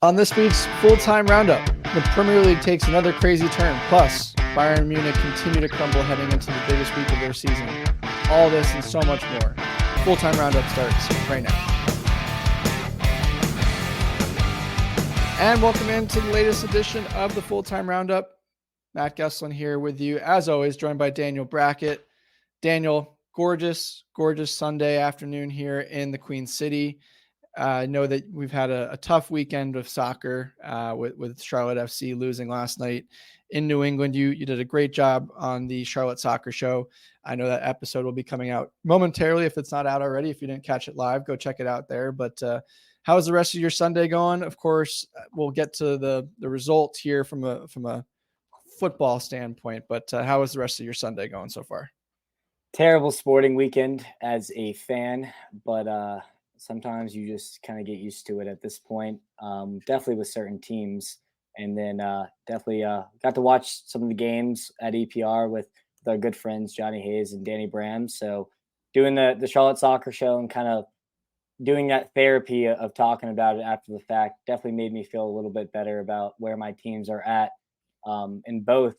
On this week's full-time roundup, the Premier League takes another crazy turn. Plus, Bayern Munich continue to crumble heading into the biggest week of their season. All this and so much more. Full-time roundup starts right now. And welcome into the latest edition of the full-time roundup. Matt Gesslin here with you, as always, joined by Daniel Brackett. Daniel, gorgeous Sunday afternoon here in the Queen City. I know that we've had a tough weekend of soccer with Charlotte FC losing last night in New England. You did a great job on the Charlotte Soccer Show. I know that episode will be coming out momentarily. If it's not out already, if you didn't catch it live, go check it out there. But how's the rest of your Sunday going? Of course, we'll get to the result here from a football standpoint. But how is the rest of your Sunday going so far? Terrible sporting weekend as a fan, but sometimes you just kind of get used to it at this point. Definitely with certain teams, and then definitely got to watch some of the games at EPR with our good friends Johnny Hayes and Danny Bram. So doing the Charlotte Soccer Show and kind of doing that therapy of talking about it after the fact definitely made me feel a little bit better about where my teams are at in both,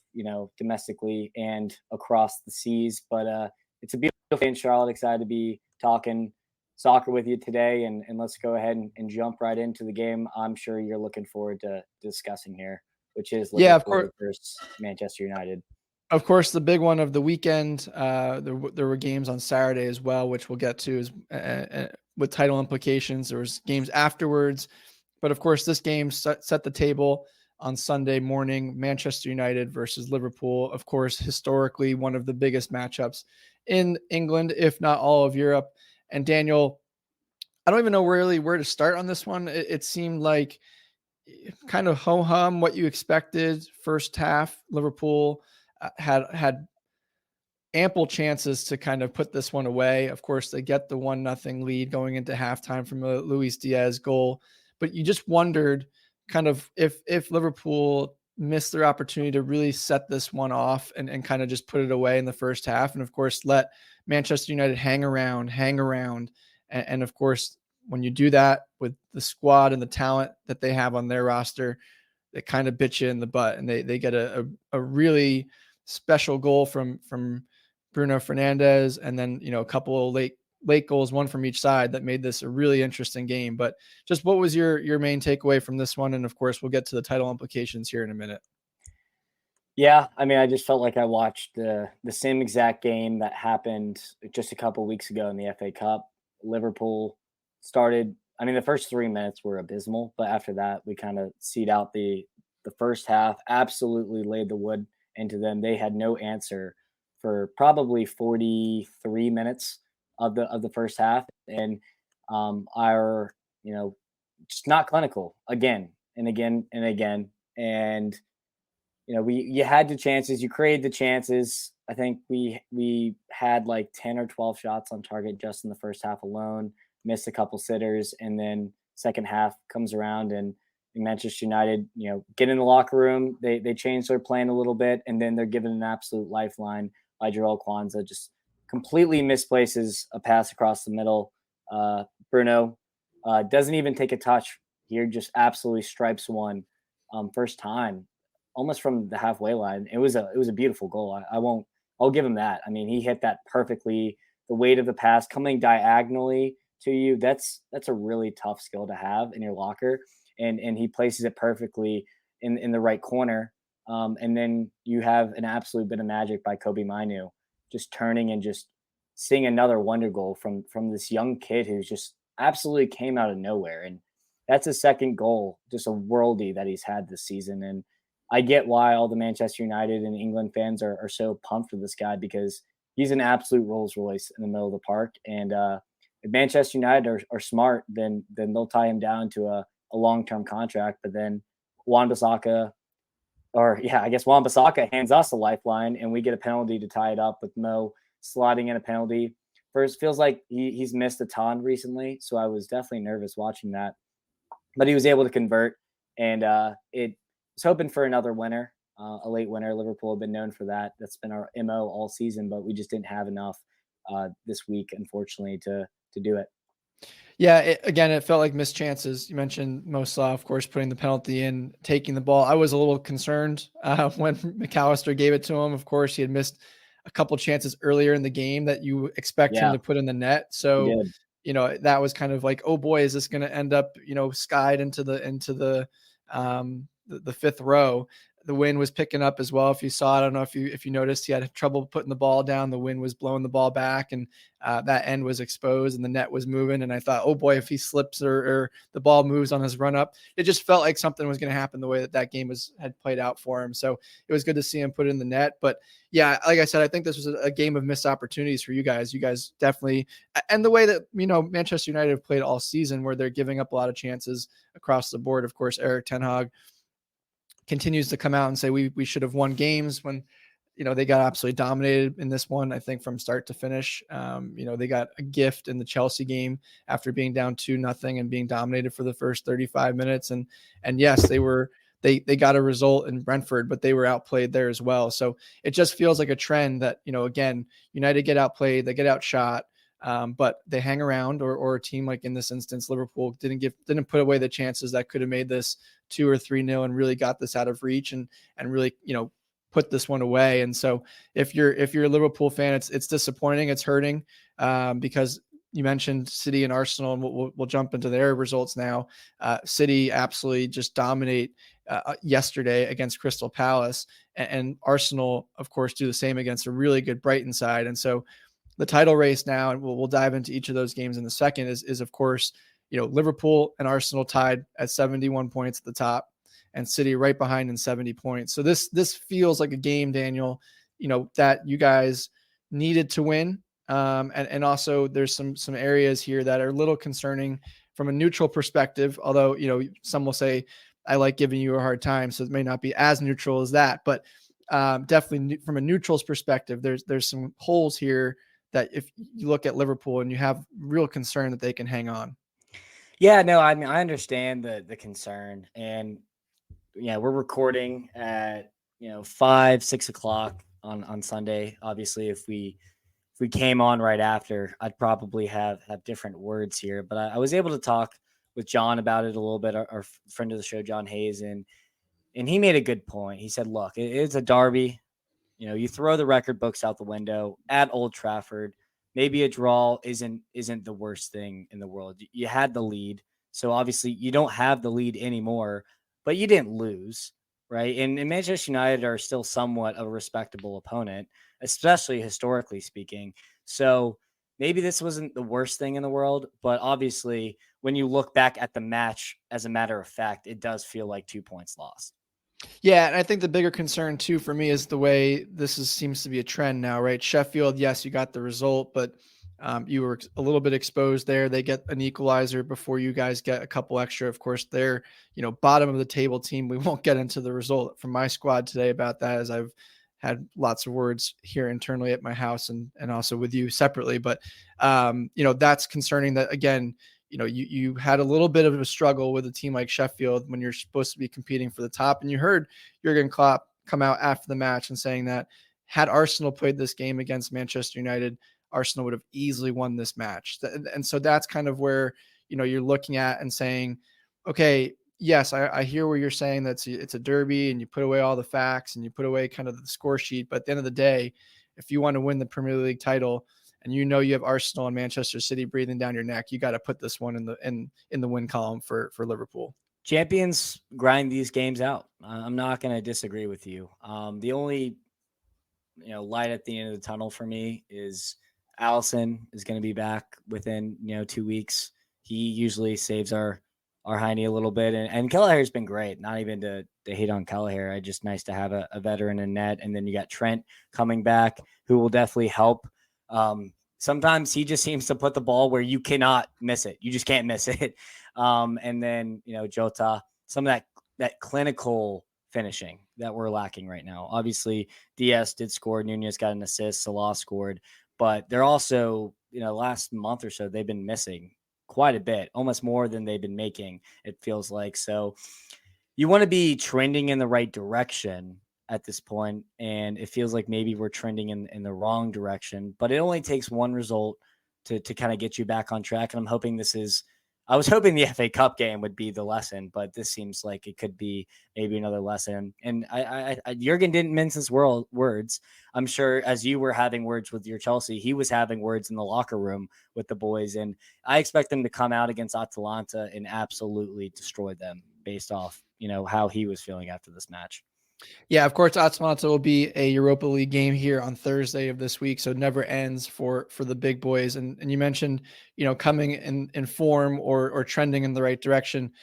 domestically and across the seas. But it's a beautiful day in Charlotte. Excited to be talking soccer with you today, and let's go ahead and jump right into the game I'm sure you're looking forward to discussing here, which is of course, versus Manchester United. Of course, the big one of the weekend, there were games on Saturday as well, which we'll get to is with title implications. There was games afterwards, but of course this game set the table on Sunday morning. Manchester United versus Liverpool, of course, historically one of the biggest matchups in England, if not all of Europe. And Daniel, I don't even know really where to start on this one. It seemed like kind of ho-hum what you expected. First half, Liverpool had ample chances to kind of put this one away. Of course, they get the 1-0 lead going into halftime from a Luis Diaz goal. But you just wondered kind of if Liverpool missed their opportunity to really set this one off and kind of just put it away in the first half. And of course, let Manchester United hang around. And of course, when you do that with the squad and the talent that they have on their roster, they kind of bit you in the butt, and they get a really special goal from Bruno Fernandes. And then, a couple of late goals, one from each side, that made this a really interesting game. But just what was your main takeaway from this one? And of course, we'll get to the title implications here in a minute. Yeah, I mean, I just felt like I watched the same exact game that happened just a couple weeks ago in the FA Cup. Liverpool started, I mean, the first 3 minutes were abysmal, but after that, we kind of seed out the first half, absolutely laid the wood into them. They had no answer for probably 43 minutes of the first half, and are just not clinical again and again and again. And you had the chances, you created the chances. I think we had like 10 or 12 shots on target just in the first half alone, missed a couple sitters, and then second half comes around and Manchester United, get in the locker room. They change their plan a little bit, and then they're given an absolute lifeline by Joel Kwanzaa. Just completely misplaces a pass across the middle. Bruno doesn't even take a touch here, just absolutely stripes one first time, almost from the halfway line. It was a beautiful goal. I'll give him that. I mean, he hit that perfectly. The weight of the pass coming diagonally to you, that's a really tough skill to have in your locker. And he places it perfectly in the right corner. And then you have an absolute bit of magic by Kobe Mainu, just turning and just seeing another wonder goal from this young kid who's just absolutely came out of nowhere. And that's his second goal, just a worldie that he's had this season. And I get why all the Manchester United and England fans are so pumped for this guy, because he's an absolute Rolls Royce in the middle of the park. And if Manchester United are smart, then they'll tie him down to a long-term contract. But then Wan-Bissaka hands us a lifeline, and we get a penalty to tie it up, with Mo slotting in a penalty. First, feels like he's missed a ton recently, so I was definitely nervous watching that. But he was able to convert, and it was hoping for another winner, a late winner. Liverpool have been known for that. That's been our MO all season, but we just didn't have enough this week, unfortunately, to do it. Yeah, again, it felt like missed chances. You mentioned Mo Salah, of course, putting the penalty in, taking the ball. I was a little concerned when McAllister gave it to him. Of course, he had missed a couple chances earlier in the game that you expect him Yeah, to put in the net. he So, did. that was kind of like, oh boy, is this going to end up, skied into the fifth row. The wind was picking up as well. If you saw, I don't know if you noticed, he had trouble putting the ball down. The wind was blowing the ball back, and that end was exposed, and the net was moving. And I thought, oh boy, if he slips or the ball moves on his run up, it just felt like something was going to happen the way that game had played out for him. So it was good to see him put it in the net. But yeah, like I said, I think this was a game of missed opportunities for you guys. You guys definitely, and the way that Manchester United have played all season, where they're giving up a lot of chances across the board. Of course, Eric Ten Hag continues to come out and say we should have won games when they got absolutely dominated in this one. I think from start to finish, they got a gift in the Chelsea game after being down 2-0 and being dominated for the first 35 minutes. And yes, they got a result in Brentford, but they were outplayed there as well. So it just feels like a trend that, again, United get outplayed, they get outshot. But they hang around, or a team like in this instance, Liverpool didn't put away the chances that could have made this 2 or 3-0 and really got this out of reach and really, put this one away. And so if you're a Liverpool fan, it's disappointing. It's hurting because you mentioned City and Arsenal, and we'll jump into their results now. City absolutely just dominate yesterday against Crystal Palace, and Arsenal, of course, do the same against a really good Brighton side. And so the title race now, and we'll dive into each of those games in a second, is of course, Liverpool and Arsenal tied at 71 points at the top, and City right behind in 70 points. So this feels like a game, Daniel, that you guys needed to win. And also there's some areas here that are a little concerning from a neutral perspective, although, some will say I like giving you a hard time, so it may not be as neutral as that, but definitely from a neutral's perspective, there's some holes here that if you look at Liverpool and you have real concern that they can hang on. Yeah, no, I mean, I understand the concern, and yeah, we're recording at 5-6 o'clock on Sunday. Obviously, if we came on right after, I'd probably have different words here. But I was able to talk with John about it a little bit, our friend of the show, John Hayes, and he made a good point. He said, "Look, it's a derby. You throw the record books out the window at Old Trafford. Maybe a draw isn't the worst thing in the world. You had the lead, so obviously you don't have the lead anymore, but you didn't lose, right? And Manchester United are still somewhat of a respectable opponent, especially historically speaking. So maybe this wasn't the worst thing in the world, but obviously when you look back at the match, as a matter of fact, it does feel like 2 points lost." Yeah, and I think the bigger concern too for me is the way seems to be a trend now, right? Sheffield, yes, you got the result, but you were a little bit exposed there. They get an equalizer before you guys get a couple extra. Of course, they're bottom of the table team. We won't get into the result from my squad today about that, as I've had lots of words here internally at my house and also with you separately. But that's concerning. That again, you had a little bit of a struggle with a team like Sheffield when you're supposed to be competing for the top. And you heard Jurgen Klopp come out after the match and saying that had Arsenal played this game against Manchester United, Arsenal would have easily won this match. And so that's kind of where, you're looking at and saying, okay, yes, I hear where you're saying that it's a derby and you put away all the facts and you put away kind of the score sheet. But at the end of the day, if you want to win the Premier League title, and you have Arsenal and Manchester City breathing down your neck, you got to put this one in the win column for Liverpool. Champions grind these games out. I'm not going to disagree with you. The only light at the end of the tunnel for me is Allison is going to be back within 2 weeks. He usually saves our Heine a little bit, and Kelleher's been great. Not even to hate on Kelleher. It's just nice to have a veteran in net, and then you got Trent coming back, who will definitely help. Sometimes he just seems to put the ball where you cannot miss it. You just can't miss it. And then, Jota, some of that clinical finishing that we're lacking right now. Obviously, Diaz did score. Nunez got an assist. Salah scored. But they're also, last month or so, they've been missing quite a bit, almost more than they've been making, it feels like. So you want to be trending in the right direction at this point, and it feels like maybe we're trending in the wrong direction. But it only takes one result to kind of get you back on track. And I'm hoping this is. I was hoping the FA Cup game would be the lesson, but this seems like it could be maybe another lesson. And Jurgen didn't mince his words. I'm sure as you were having words with your Chelsea, he was having words in the locker room with the boys. And I expect them to come out against Atalanta and absolutely destroy them based off, how he was feeling after this match. Yeah, of course, Atalanta will be a Europa League game here on Thursday of this week, so it never ends for the big boys. And you mentioned, coming in form or trending in the right direction.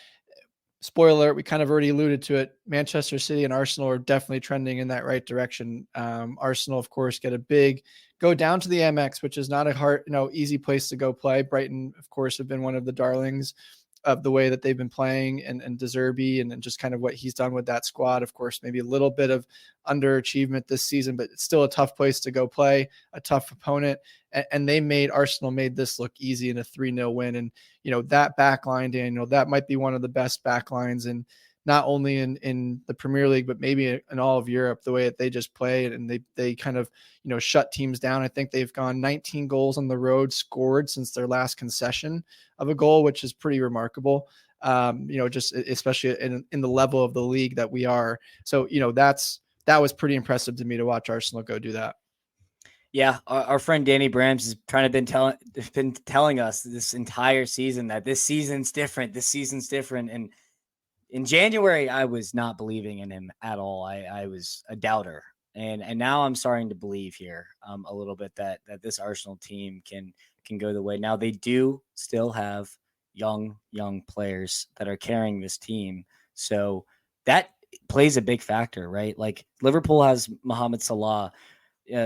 Spoiler, we kind of already alluded to it. Manchester City and Arsenal are definitely trending in that right direction. Arsenal, of course, go down to the MX, which is not a hard, easy place to go play. Brighton, of course, have been one of the darlings of the way that they've been playing, and De Zerbi and just kind of what he's done with that squad. Of course, maybe a little bit of underachievement this season, but it's still a tough place to go play, a tough opponent. And Arsenal made this look easy in a 3-0 win. And, that back line, Daniel, that might be one of the best back lines in not only in the Premier League, but maybe in all of Europe, the way that they just play and they kind of, shut teams down. I think they've gone 19 goals on the road scored since their last concession of a goal, which is pretty remarkable. Just especially in the level of the league that we are. So, that was pretty impressive to me to watch Arsenal go do that. Yeah, our friend Danny Brams has been telling us this entire season that this season's different. This season's different. And in January, I was not believing in him at all. I was a doubter. And now I'm starting to believe here a little bit that this Arsenal team can go the way. Now, they do still have young players that are carrying this team. So that plays a big factor, right? Like Liverpool has Mohamed Salah.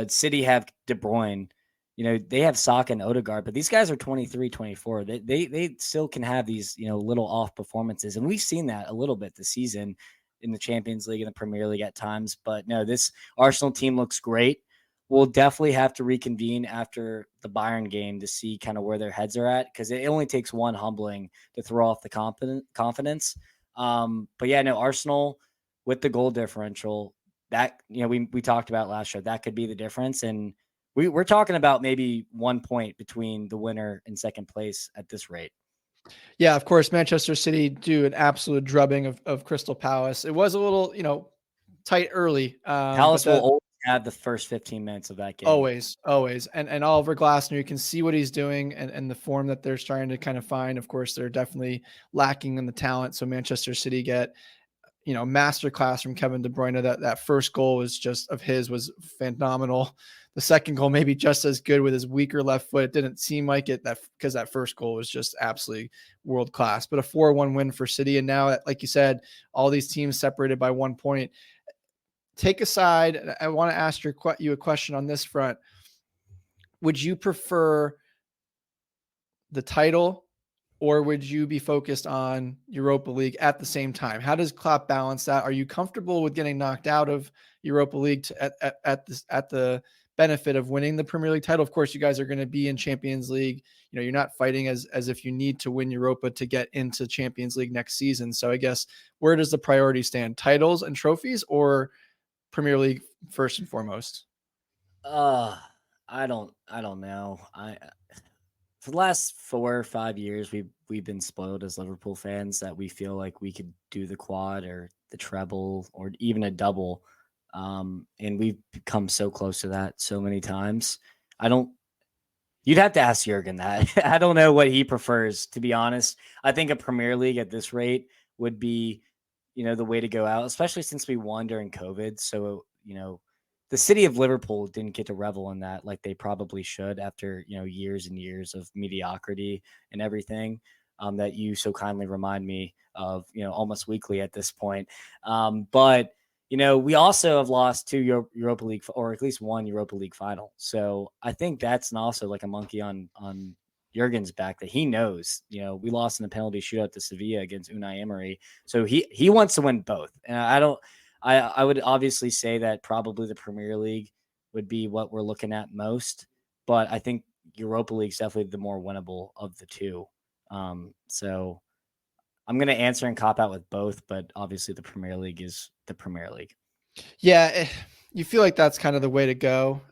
City have De Bruyne. They have Saka and Odegaard, but these guys are 23, 24. They still can have these, little off performances. And we've seen that a little bit this season in the Champions League and the Premier League at times. But no, this Arsenal team looks great. We'll definitely have to reconvene after the Bayern game to see kind of where their heads are at, because it only takes one humbling to throw off the confidence. But yeah, no, Arsenal with the goal differential, that, we talked about last show, that could be the difference. And we're talking about maybe 1 point between the winner and second place at this rate. Yeah, of course, Manchester City do an absolute drubbing of Crystal Palace. It was a little, tight early. Palace will always have the first 15 minutes of that game. Always. And Oliver Glasner, you can see what he's doing and the form that they're starting to kind of find. Of course, they're definitely lacking in the talent. So Manchester City get, masterclass from Kevin De Bruyne. That first goal was was phenomenal. The second goal, maybe just as good with his weaker left foot. It didn't seem like it because that first goal was just absolutely world class, but a 4-1 win for City. And now, like you said, all these teams separated by 1 point. Take aside, I want to ask you a question on this front. Would you prefer the title, or would you be focused on Europa League at the same time? How does Klopp balance that? Are you comfortable with getting knocked out of Europa League at the benefit of winning the Premier League title? Of course, you guys are going to be in Champions League. You're not fighting as if you need to win Europa to get into Champions League next season. So I guess, where does the priority stand? Titles and trophies, or Premier League first and foremost? I don't know. For the last 4 or 5 years, we've been spoiled as Liverpool fans that we feel like we could do the quad or the treble or even a double. And we've come so close to that so many times. You'd have to ask Jurgen that. I don't know what he prefers, to be honest. I think a Premier League at this rate would be, the way to go out, especially since we won during COVID. So, the city of Liverpool didn't get to revel in that like they probably should after, years and years of mediocrity and everything that you so kindly remind me of, almost weekly at this point. But we also have lost 2 Europa League, or at least 1 Europa League final. So I think that's also like a monkey on Jurgen's back, that he knows, we lost in a penalty shootout to Sevilla against Unai Emery. So he wants to win both. And I would obviously say that probably the Premier League would be what we're looking at most, but I think Europa League is definitely the more winnable of the two. So I'm going to answer and cop out with both, but obviously the Premier League is the Premier League. Yeah, you feel like that's kind of the way to go.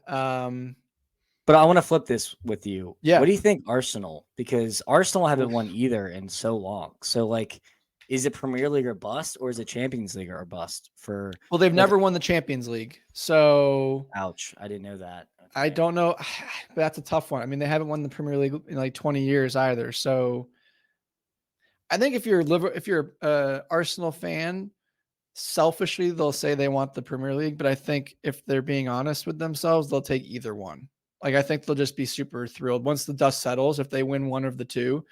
But I want to flip this with you. Yeah. What do you think Arsenal? Because Arsenal haven't Oof. won either in so long. So like, is it Premier League or bust, or is it Champions League or bust for Well, they've like? never won the Champions League. So Ouch! I didn't know that. I Okay. don't know. But that's a tough one. I mean, they haven't won the Premier League in like 20 years either. So I think if you're a Arsenal fan, selfishly they'll say they want the Premier League, but I think if they're being honest with themselves, they'll take either one. Like I think they'll just be super thrilled once the dust settles if they win one of the two.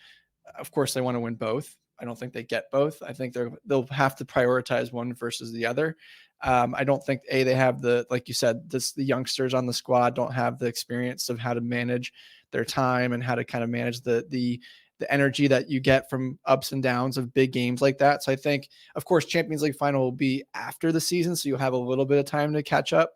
Of course, they want to win both. I don't think they get both. I think they'll have to prioritize one versus the other. I don't think they have like you said, the youngsters on the squad don't have the experience of how to manage their time and how to kind of manage the energy that you get from ups and downs of big games like that. So I think, of course, Champions League final will be after the season, so you'll have a little bit of time to catch up.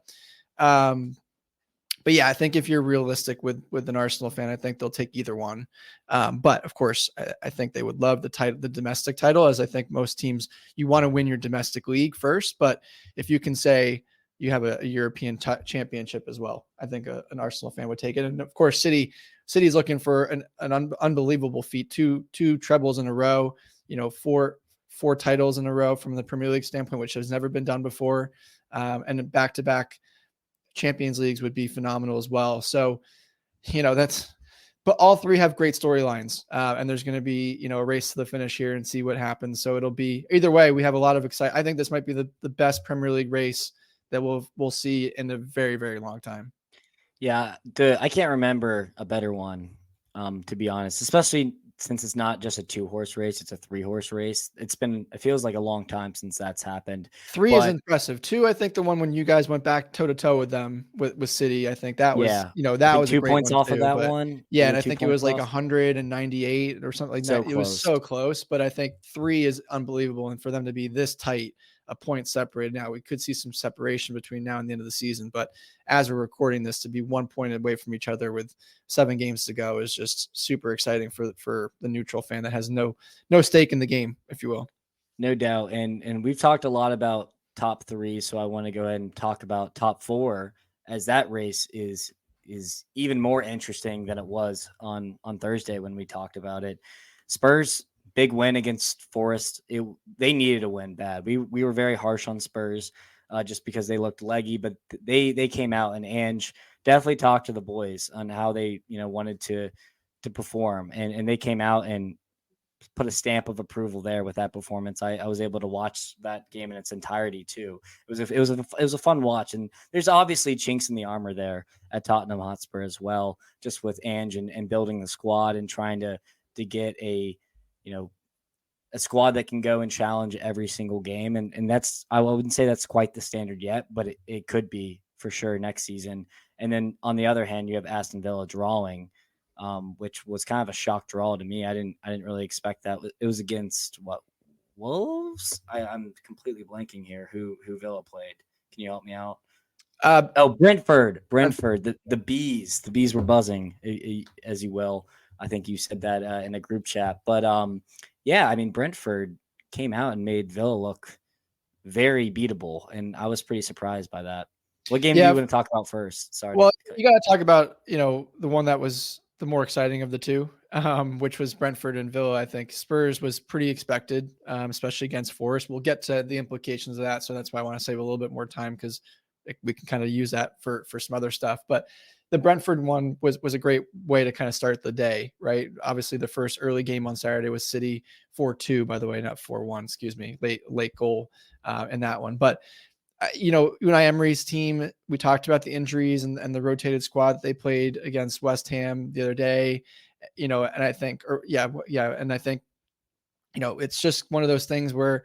But yeah, I think if you're realistic with an Arsenal fan, I think they'll take either one. But of course, I think they would love the domestic title, as I think most teams, you want to win your domestic league first. But if you can say you have a European championship as well, I think an Arsenal fan would take it. And of course, City's looking for an unbelievable feat, two trebles in a row, four titles in a row from the Premier League standpoint, which has never been done before, and back-to-back Champions Leagues would be phenomenal as well. So, but all three have great storylines, and there's going to be, a race to the finish here and see what happens. So it'll be either way. We have a lot of excitement. I think this might be the best Premier League race that we'll see in a very, very long time. Yeah, I can't remember a better one, to be honest, especially since it's not just a 2-horse race, it's a 3-horse race. It feels like a long time since that's happened. 3 is impressive. 2, I think the one when you guys went back toe to toe with them with City, I think that was, that was a 2 great points one off too, of that but one. yeah, We and were I 2 think it was points like off. 198 or something like So that. It was close. so close, but I think 3 is unbelievable, and for them to be this tight, a point separated. Now we could see some separation between now and the end of the season, but as we're recording this, to be 1 point away from each other with 7 games to go is just super exciting for the neutral fan that has no stake in the game, if you will. No doubt. And we've talked a lot about top 3, so I want to go ahead and talk about top 4, as that race is even more interesting than it was on Thursday when we talked about it. Spurs, big win against Forest. They needed a win bad. We were very harsh on Spurs just because they looked leggy, but they came out, and Ange definitely talked to the boys on how they wanted to perform, and they came out and put a stamp of approval there with that performance. I was able to watch that game in its entirety too. It was a fun watch, and there's obviously chinks in the armor there at Tottenham Hotspur as well, just with Ange and building the squad and trying to get a squad that can go and challenge every single game. And that's, I wouldn't say that's quite the standard yet, but it could be for sure next season. And then on the other hand, you have Aston Villa drawing, which was kind of a shock draw to me. I didn't really expect that. It was against Wolves? I'm completely blanking here who Villa played. Can you help me out? Brentford. The bees were buzzing, as you will. I think you said that in a group chat. But yeah, I mean, Brentford came out and made Villa look very beatable, and I was pretty surprised by that. What game do you want to talk about first? Sorry. Well, you got to talk about, the one that was the more exciting of the two, which was Brentford and Villa. I think Spurs was pretty expected, especially against Forest. We'll get to the implications of that. So that's why I want to save a little bit more time, because we can kind of use that for some other stuff. But the Brentford one was a great way to kind of start the day, right? Obviously, the first early game on Saturday was City 4-2, by the way, not 4-1, excuse me, late goal in that one. But Unai Emery's team, we talked about the injuries and the rotated squad that they played against West Ham the other day, and I think, and I think, it's just one of those things where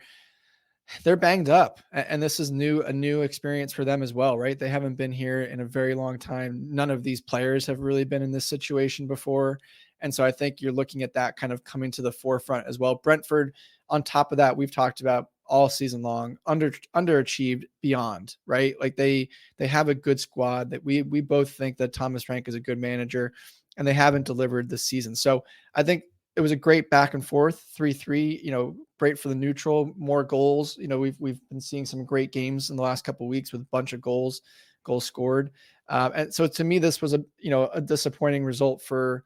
they're banged up, and this is a new experience for them as well, right? They haven't been here in a very long time. None of these players have really been in this situation before. And so I think you're looking at that kind of coming to the forefront as well. Brentford, on top of that, we've talked about all season long, underachieved beyond, right? Like they have a good squad that we both think that Thomas Frank is a good manager, and they haven't delivered this season. So I think it was a great back and forth 3-3, great for the neutral, more goals. We've been seeing some great games in the last couple of weeks with a bunch of goals. goals scored. And so to me, this was a disappointing result for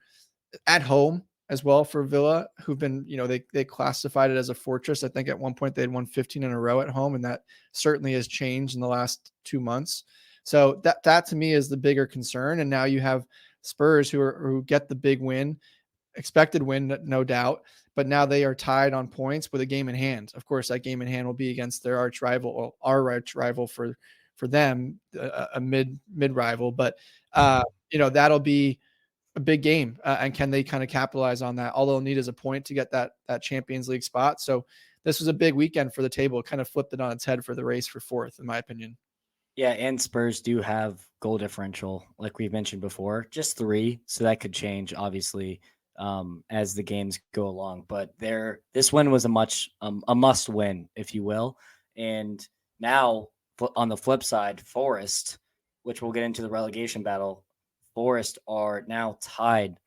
at home as well for Villa, who've been, they classified it as a fortress. I think at one point they had won 15 in a row at home, and that certainly has changed in the last 2 months. So that to me is the bigger concern. And now you have Spurs who get the big win, expected win, no doubt, but now they are tied on points with a game in hand. Of course, that game in hand will be against their arch rival, or our arch rival for them, a mid rival. But that'll be a big game, and can they kind of capitalize on that? All they'll need is a point to get that Champions League spot. So this was a big weekend for the table. It kind of flipped it on its head for the race for fourth, in my opinion. Yeah, and Spurs do have goal differential, like we've mentioned before, just 3, so that could change obviously as the games go along. But this win was a must win, if you will. And now on the flip side, Forest, which we'll get into the relegation battle, Forest are now tied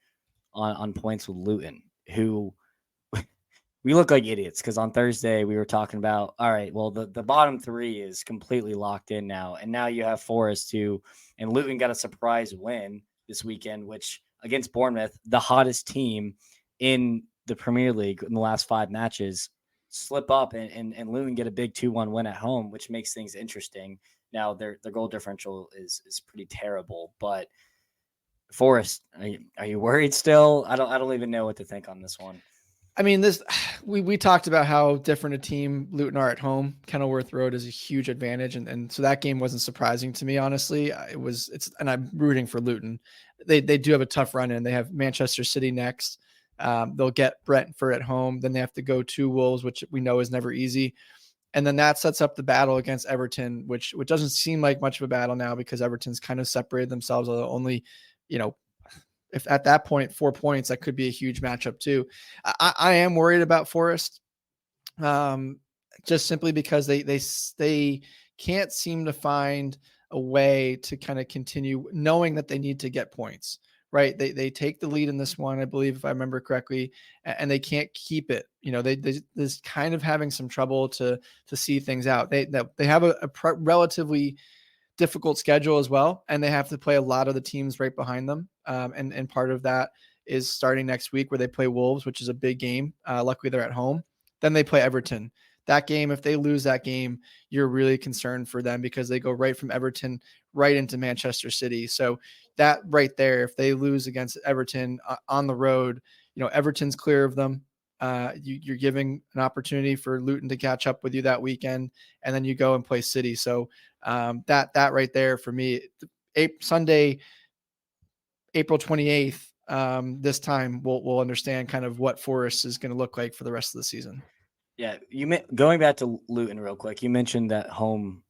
on points with Luton, who we look like idiots because on Thursday we were talking about, all right, well, the bottom 3 is completely locked in now. And now you have Forest and Luton got a surprise win this weekend, which against Bournemouth, the hottest team in the Premier League in the last 5 matches, slip up and Luton get a big 2-1 win at home, which makes things interesting. Now their goal differential is pretty terrible, but Forest, are you worried still? I don't even know what to think on this one. I mean, we talked about how different a team Luton are at home. Kenilworth Road is a huge advantage, and so that game wasn't surprising to me, honestly. And I'm rooting for Luton. They do have a tough run in. They have Manchester City next. They'll get Brentford at home. Then they have to go to Wolves, which we know is never easy. And then that sets up the battle against Everton, which doesn't seem like much of a battle now because Everton's kind of separated themselves, although only, if at that point 4 points, that could be a huge matchup too. I am worried about Forest, just simply because they can't seem to find a way to kind of continue, knowing that they need to get points. Right? They take the lead in this one, I believe, if I remember correctly, and they can't keep it. They're kind of having some trouble to see things out. They have a relatively difficult schedule as well, and they have to play a lot of the teams right behind them. And part of that is starting next week where they play Wolves, which is a big game. Luckily they're at home. Then they play Everton. That game, if they lose that game, you're really concerned for them because they go right from Everton right into Manchester City. So that right there, if they lose against Everton on the road, Everton's clear of them. You're giving an opportunity for Luton to catch up with you that weekend, and then you go and play City. So that right there for me, Sunday, April 28th, this time we'll understand kind of what Forest is going to look like for the rest of the season. Yeah, going back to Luton real quick, you mentioned that home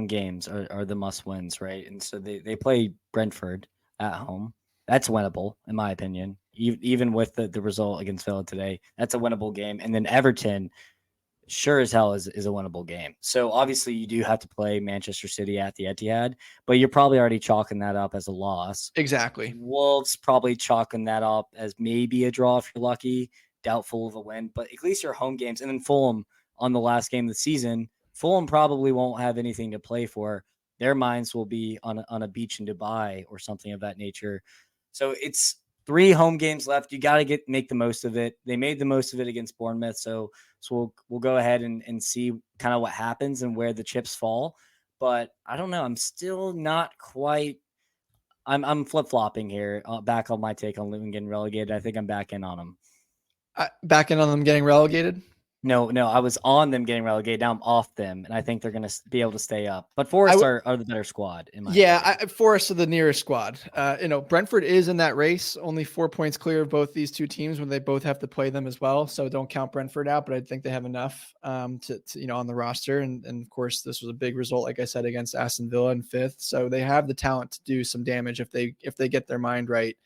games are the must wins, right? And so they play Brentford at home. That's winnable, in my opinion. Even with the result against Villa today, that's a winnable game. And then Everton, sure as hell is a winnable game. So obviously you do have to play Manchester City at the Etihad, but you're probably already chalking that up as a loss. Exactly. Wolves probably chalking that up as maybe a draw if you're lucky. Doubtful of a win, but at least your home games. And then Fulham on the last game of the season, Fulham probably won't have anything to play for. Their minds will be on a beach in Dubai or something of that nature. So it's 3 home games left. You got to make the most of it. They made the most of it against Bournemouth. So we'll go ahead and see kind of what happens and where the chips fall. But I don't know. I'm still not quite. I'm flip-flopping here. Back on my take on Luton getting relegated. I think I'm back in on them. Back in on them getting relegated? No, I was on them getting relegated. Now I'm off them, and I think they're going to be able to stay up. But Forest are the better squad, in my opinion. Forest are the nearest squad. Brentford is in that race, only 4 points clear of both these two teams when they both have to play them as well. So don't count Brentford out, but I think they have enough to on the roster. And of course, this was a big result, like I said, against Aston Villa in 5th. So they have the talent to do some damage if they get their mind right.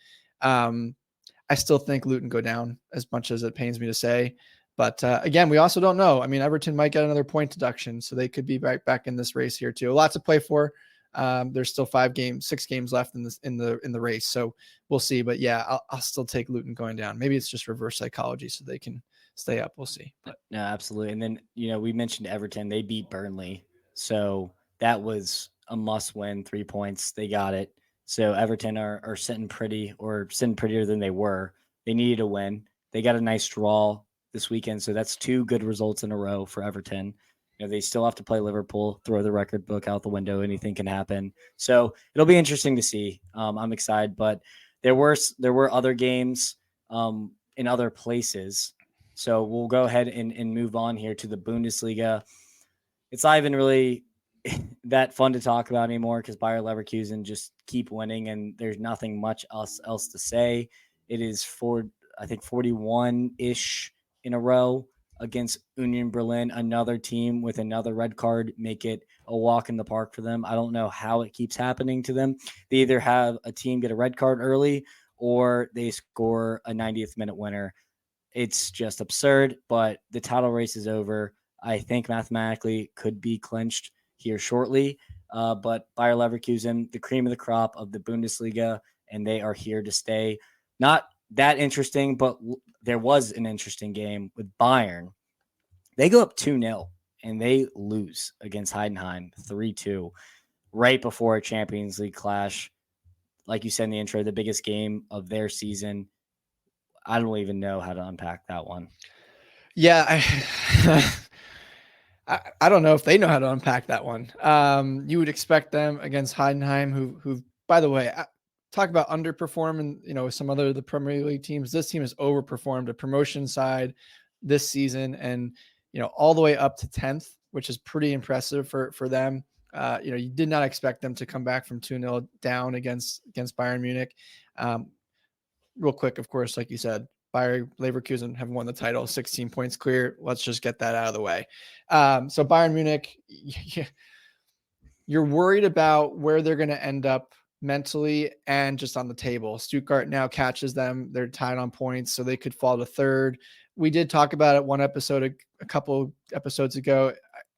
I still think Luton go down, as much as it pains me to say. But again, we also don't know. I mean, Everton might get another point deduction, so they could be back in this race here too. A lot to play for. There's still 6 games left in the race, so we'll see. But yeah, I'll still take Luton going down. Maybe it's just reverse psychology, so they can stay up. We'll see. But no, absolutely. And then we mentioned Everton. They beat Burnley, so that was a must win, 3 points. They got it. So Everton are sitting pretty, or sitting prettier than they were. They needed a win. They got a nice draw this weekend. So that's 2 good results in a row for Everton. They still have to play Liverpool, throw the record book out the window. Anything can happen. So it'll be interesting to see. I'm excited, but there were other games in other places. So we'll go ahead and move on here to the Bundesliga. It's not even really that fun to talk about anymore because Bayer Leverkusen just keep winning and there's nothing much else to say. It is I think 41-ish in a row against Union Berlin, another team with another red card, make it a walk in the park for them. I don't know how it keeps happening to them. They either have a team get a red card early or they score a 90th minute winner. It's just absurd, but the title race is over. I think mathematically could be clinched here shortly. But Bayer Leverkusen, the cream of the crop of the Bundesliga, and they are here to stay. Not that interesting, but there was an interesting game with Bayern. They go up 2-0 and they lose against Heidenheim 3-2 right before a Champions League clash. Like you said in the intro, the biggest game of their season. I don't even know how to unpack that one. Yeah, I don't know if they know how to unpack that one. You would expect them against Heidenheim, who by the way, talk about underperforming, some other the Premier League teams. This team has overperformed a promotion side this season, and all the way up to 10th, which is pretty impressive for them. You did not expect them to come back from 2-0 down against Bayern Munich. Real quick, of course, like you said, Bayer Leverkusen have won the title, 16 points clear. Let's just get that out of the way. So Bayern Munich, you're worried about where they're going to end up mentally and just on the table. Stuttgart now catches them. They're tied on points, so they could fall to third. We did talk about it one episode, a couple episodes ago.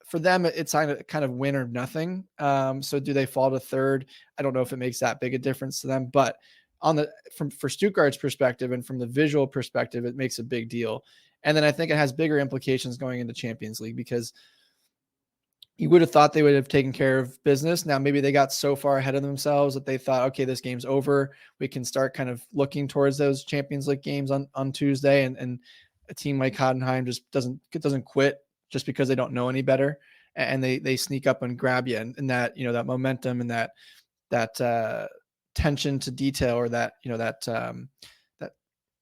For them, it's kind of win or nothing. So do they fall to third? I don't know if it makes that big a difference to them, but for Stuttgart's perspective and from the visual perspective, it makes a big deal. And then I think it has bigger implications going into Champions League because you would have thought they would have taken care of business. Now, maybe they got so far ahead of themselves that they thought, okay, this game's over. We can start kind of looking towards those Champions League games on Tuesday. And a team like Heidenheim just doesn't quit just because they don't know any better. And they sneak up and grab you. And that, that momentum and that attention to detail, or that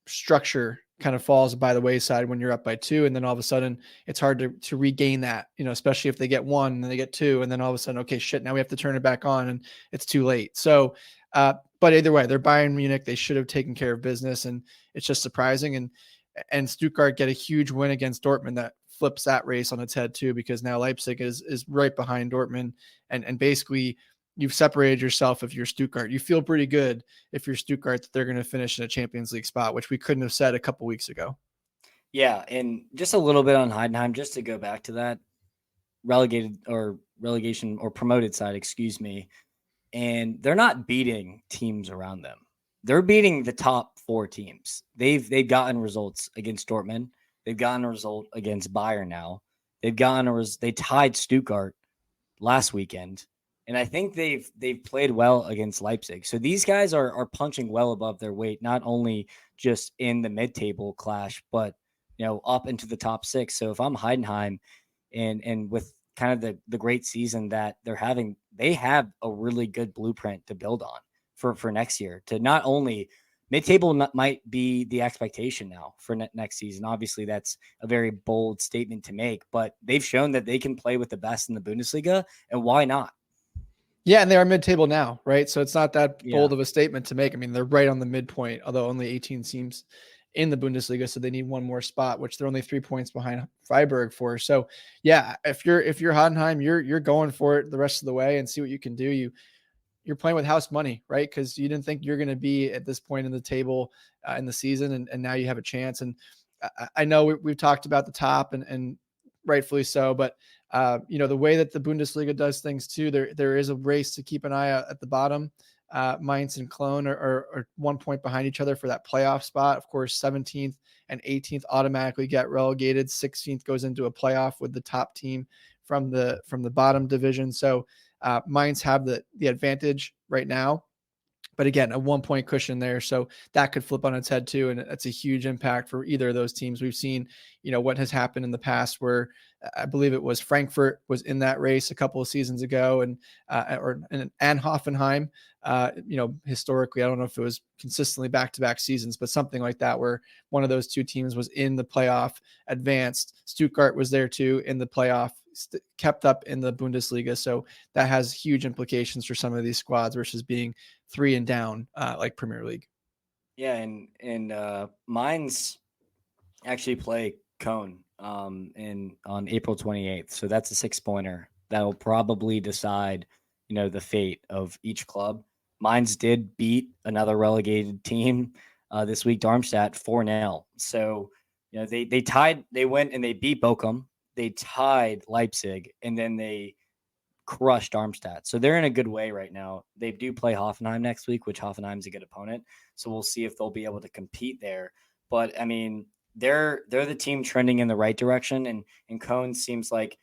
structure kind of falls by the wayside when you're up by 2, and then all of a sudden it's hard to regain that, especially if they get 1 and then they get 2, and then all of a sudden, okay, shit, now we have to turn it back on and it's too late. So but either way, they're Bayern Munich. They should have taken care of business, and it's just surprising. And Stuttgart get a huge win against Dortmund that flips that race on its head too, because now Leipzig is right behind Dortmund, and basically you've separated yourself. If you're Stuttgart, you feel pretty good if you're Stuttgart that they're going to finish in a Champions League spot, which we couldn't have said a couple weeks ago. Yeah, and just a little bit on Heidenheim, just to go back to that relegation or promoted side, excuse me. And they're not beating teams around them. They're beating the top 4 teams. They've gotten results against Dortmund. They've gotten a result against Bayern now. They tied Stuttgart last weekend. And I think they've played well against Leipzig. So these guys are punching well above their weight, not only just in the mid-table clash, but up into the top 6. So if I'm Heidenheim and with kind of the great season that they're having, they have a really good blueprint to build on for next year. To not only mid-table might be the expectation now for next season. Obviously, that's a very bold statement to make, but they've shown that they can play with the best in the Bundesliga, and why not? Yeah, and they are mid-table now, right? So it's not that bold of a statement to make. I mean, they're right on the midpoint, although only 18 teams in the Bundesliga, so they need one more spot, which they're only 3 points behind Freiburg for. So, yeah, if you're Heidenheim, you're going for it the rest of the way and see what you can do. You're playing with house money, right? Because you didn't think you're going to be at this point in the table in the season, and now you have a chance. And I know we've talked about the top, and rightfully so, but the way that the Bundesliga does things too, there is a race to keep an eye out at the bottom. Mainz and Cologne are 1 point behind each other for that playoff spot. Of course, 17th and 18th automatically get relegated. 16th goes into a playoff with the top team from the bottom division. So Mainz have the advantage right now. But again, a 1 point cushion there. So that could flip on its head too. And that's a huge impact for either of those teams. We've seen, what has happened in the past where I believe it was Frankfurt was in that race a couple of seasons ago and Hoffenheim, historically, I don't know if it was consistently back-to-back seasons, but something like that, where one of those two teams was in the playoff, advanced. Stuttgart was there too in the playoff, kept up in the Bundesliga. So that has huge implications for some of these squads versus being 3 and down, like Premier League. Yeah. And Mainz actually play Cone on April 28th. So that's a 6-pointer that will probably decide, the fate of each club. Mainz did beat another relegated team this week, Darmstadt, 4-0. So, they went and they beat Bochum. They tied Leipzig, and then they crushed Darmstadt. So they're in a good way right now. They do play Hoffenheim next week, which Hoffenheim's a good opponent. So we'll see if they'll be able to compete there. But I mean, they're the team trending in the right direction, and Cone seems like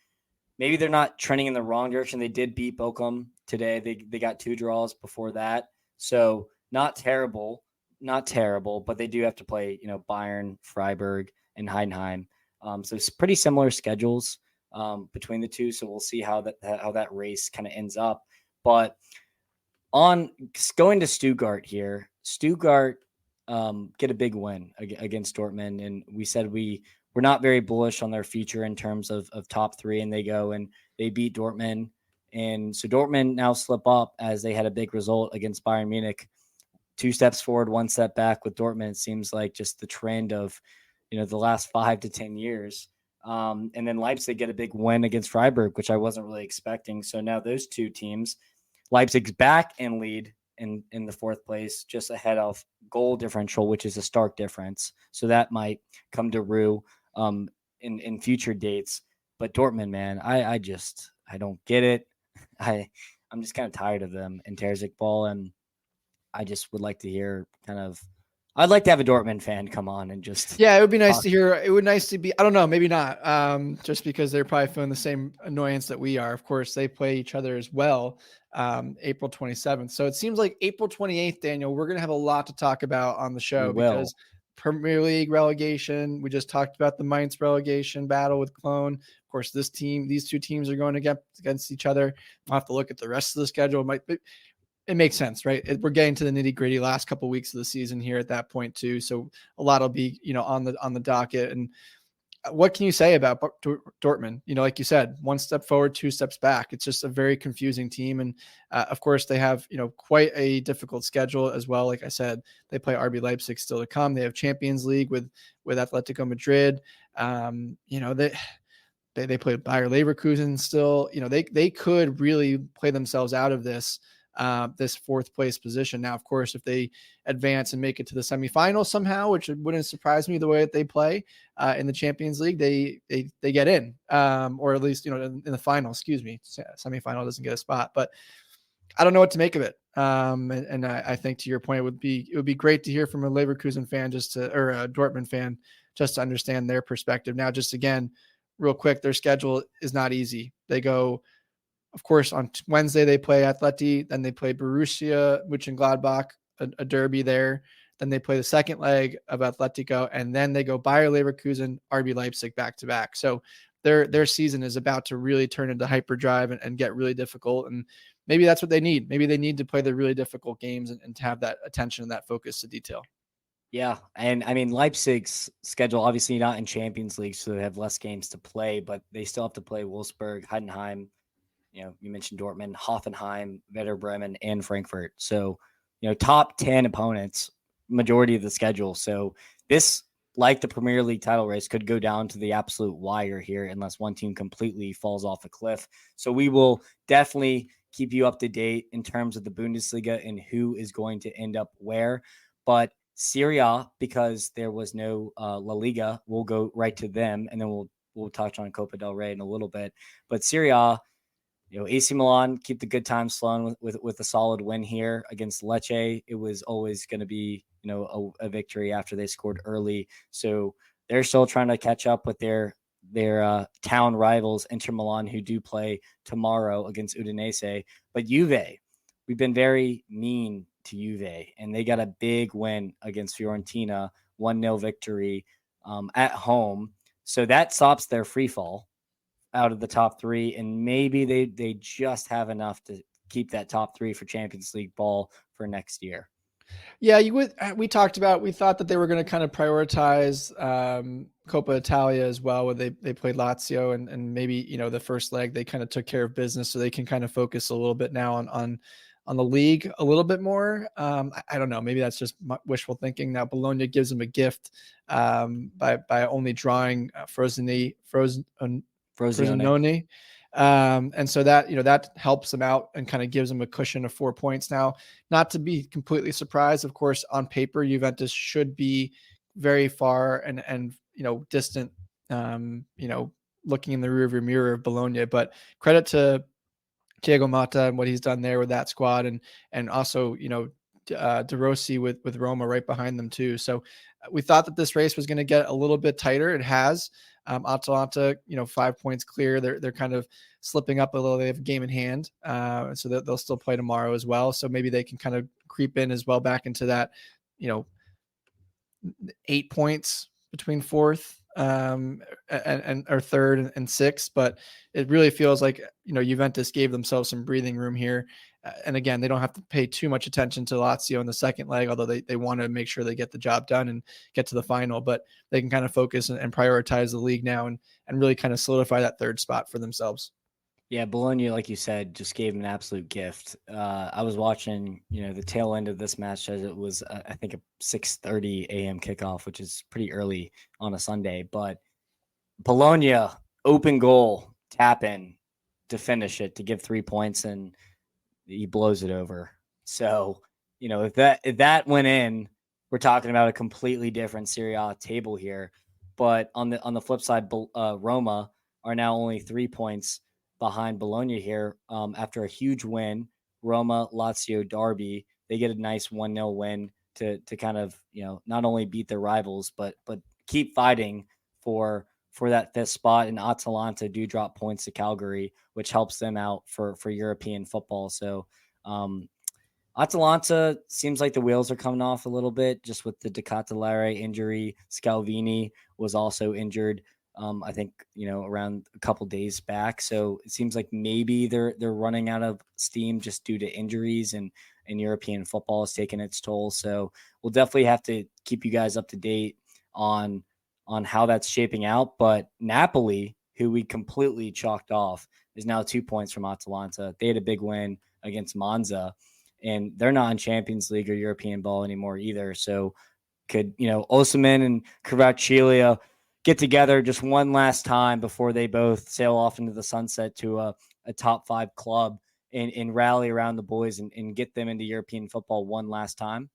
maybe they're not trending in the wrong direction. They did beat Bochum today. They got 2 draws before that. So not terrible, but they do have to play, Bayern, Freiburg, and Heidenheim. So it's pretty similar schedules between the two. So we'll see how that race kind of ends up. But on going to Stuttgart here, Stuttgart get a big win against Dortmund. And we said we're not very bullish on their future in terms of top 3, and they go and they beat Dortmund. And so Dortmund now slip up as they had a big result against Bayern Munich. 2 steps forward, 1 step back with Dortmund. It seems like just the trend of, the last 5 to 10 years. And then Leipzig get a big win against Freiburg, which I wasn't really expecting. So now those 2 teams, Leipzig's back in lead in the 4th place, just ahead of goal differential, which is a stark difference. So that might come to rue in future dates. But Dortmund, man, I don't get it. I'm just kind of tired of them in Terzic ball, and I just would like to hear I'd like to have a Dortmund fan come on and just. Yeah, it would be nice to hear. It would nice to be, I don't know, maybe not, just because they're probably feeling the same annoyance that we are. Of course, they play each other as well, April 27th. So it seems like April 28th, Daniel, we're going to have a lot to talk about on the show because Premier League relegation, we just talked about the Mainz relegation battle with Cologne. Of course, these 2 teams are going against each other. We'll have to look at the rest of the schedule. It makes sense, right? We're getting to the nitty gritty last couple of weeks of the season here at that point too. So a lot will be, on the docket. And what can you say about Dortmund? Like you said, 1 step forward, 2 steps back. It's just a very confusing team. And of course they have, quite a difficult schedule as well. Like I said, they play RB Leipzig still to come. They have Champions League with Atletico Madrid. They play Bayer Leverkusen still. They could really play themselves out of this 4th place position. Now, of course, if they advance and make it to the semifinals somehow, which wouldn't surprise me the way that they play in the Champions League, they get in, or at least, in the final, semifinal doesn't get a spot, but I don't know what to make of it. And I think to your point, it would be great to hear from a Leverkusen fan or a Dortmund fan, just to understand their perspective. Now, just again, real quick, their schedule is not easy. They go, of course, on Wednesday, they play Atleti, then they play Borussia, Mönchengladbach, a derby there. Then they play the second leg of Atletico, and then they go Bayer Leverkusen, RB Leipzig back-to-back. So their season is about to really turn into hyperdrive and get really difficult. And maybe that's what they need. Maybe they need to play the really difficult games and to have that attention and that focus to detail. Yeah. And I mean, Leipzig's schedule, obviously not in Champions League, so they have less games to play, but they still have to play Wolfsburg, Heidenheim. You mentioned Dortmund, Hoffenheim, Werder Bremen, and Frankfurt. So, top 10 opponents, majority of the schedule. So this, like the Premier League title race, could go down to the absolute wire here unless one team completely falls off a cliff. So we will definitely keep you up to date in terms of the Bundesliga and who is going to end up where. But Serie A, because there was no La Liga, we'll go right to them, and then we'll touch on Copa del Rey in a little bit. But Serie A, AC Milan keep the good times flowing with a solid win here against Lecce. It was always going to be, a victory after they scored early. So they're still trying to catch up with their town rivals Inter Milan, who do play tomorrow against Udinese. But Juve, we've been very mean to Juve, and they got a big win against Fiorentina, 1-0 victory at home. So that stops their free fall out of the top three, and maybe they just have enough to keep that top three for Champions League ball for next year. Yeah, we thought that they were going to kind of prioritize Coppa Italia as well, where they played Lazio, and maybe, the first leg they kind of took care of business, so they can kind of focus a little bit now on the league a little bit more. I don't know, maybe that's just wishful thinking. Now Bologna gives them a gift by only drawing Frosinone. And so that, that helps them out and kind of gives them a cushion of 4 points. Now, not to be completely surprised, of course, on paper, Juventus should be very far and distant, looking in the rearview mirror of Bologna, but credit to Thiago Motta and what he's done there with that squad. And also, De Rossi with Roma right behind them too. So we thought that this race was going to get a little bit tighter. It has. Atalanta, 5 points clear. They're kind of slipping up a little. They have a game in hand, so that they'll still play tomorrow as well. So maybe they can kind of creep in as well back into that, 8 points between fourth and or third and sixth. But it really feels like Juventus gave themselves some breathing room here. And again, they don't have to pay too much attention to Lazio in the second leg, although they want to make sure they get the job done and get to the final. But they can kind of focus and prioritize the league now and really kind of solidify that third spot for themselves. Yeah, Bologna, like you said, just gave an absolute gift. I was watching, the tail end of this match as it was, I think, a 6:30 a.m. kickoff, which is pretty early on a Sunday. But Bologna, open goal, tap in to finish it, to give 3 points, and he blows it over. So, if that went in, we're talking about a completely different Serie A table here. But on the flip side, Roma are now only 3 points behind Bologna here after a huge win. Roma Lazio derby, they get a nice 1-0 win to kind of not only beat their rivals but keep fighting for that fifth spot. And Atalanta do drop points to Calgary, which helps them out for European football. So Atalanta seems like the wheels are coming off a little bit just with the De Catalare injury. Scalvini was also injured, I think, around a couple days back. So it seems like maybe they're running out of steam just due to injuries, and European football is taking its toll. So we'll definitely have to keep you guys up to date on how that's shaping out. But Napoli, who we completely chalked off, is now 2 points from Atalanta. They had a big win against Monza, and they're not in Champions League or European ball anymore either. So could, Osimhen and Kvaratskhelia get together just one last time before they both sail off into the sunset to a top 5 club and rally around the boys and get them into European football one last time?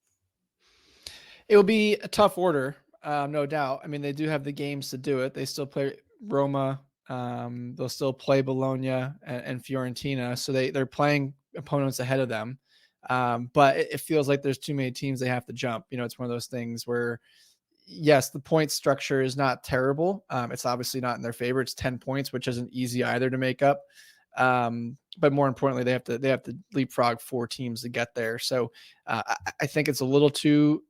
It will be a tough order, no doubt. I mean, they do have the games to do it. They still play Roma. They'll still play Bologna and Fiorentina. So they're playing opponents ahead of them. But it feels like there's too many teams they have to jump. It's one of those things where, yes, the point structure is not terrible. It's obviously not in their favor. It's 10 points, which isn't easy either to make up. But more importantly, they have to leapfrog 4 teams to get there. So I think it's a little too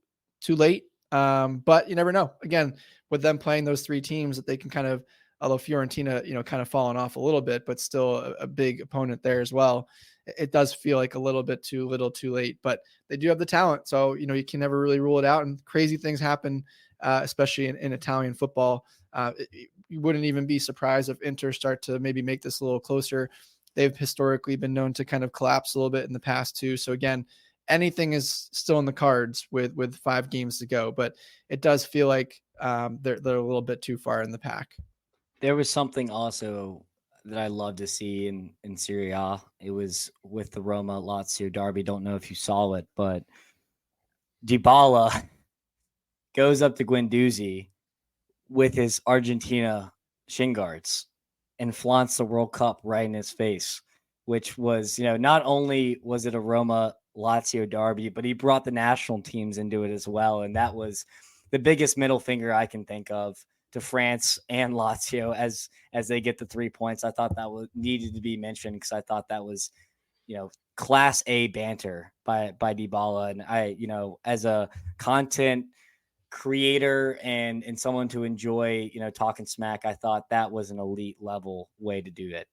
late. But you never know. Again, with them playing those 3 teams that they can kind of, although Fiorentina, kind of fallen off a little bit, but still a big opponent there as well. It does feel like a little bit too little too late, but they do have the talent. So, you can never really rule it out, and crazy things happen, especially in Italian football. You wouldn't even be surprised if Inter start to maybe make this a little closer. They've historically been known to kind of collapse a little bit in the past too. So again, anything is still in the cards with 5 games to go, but it does feel like they're a little bit too far in the pack. There was something also that I love to see in Serie A. It was with the Roma Lazio derby. Don't know if you saw it, but Dybala goes up to Guendouzi with his Argentina shin guards and flaunts the World Cup right in his face, which was, not only was it a Roma Lazio derby, but he brought the national teams into it as well. And that was the biggest middle finger I can think of France and Lazio as they get the 3 points. I thought that was needed to be mentioned because I thought that was, class A banter by Dybala. And I, as a content creator and someone to enjoy, talking smack, I thought that was an elite level way to do it.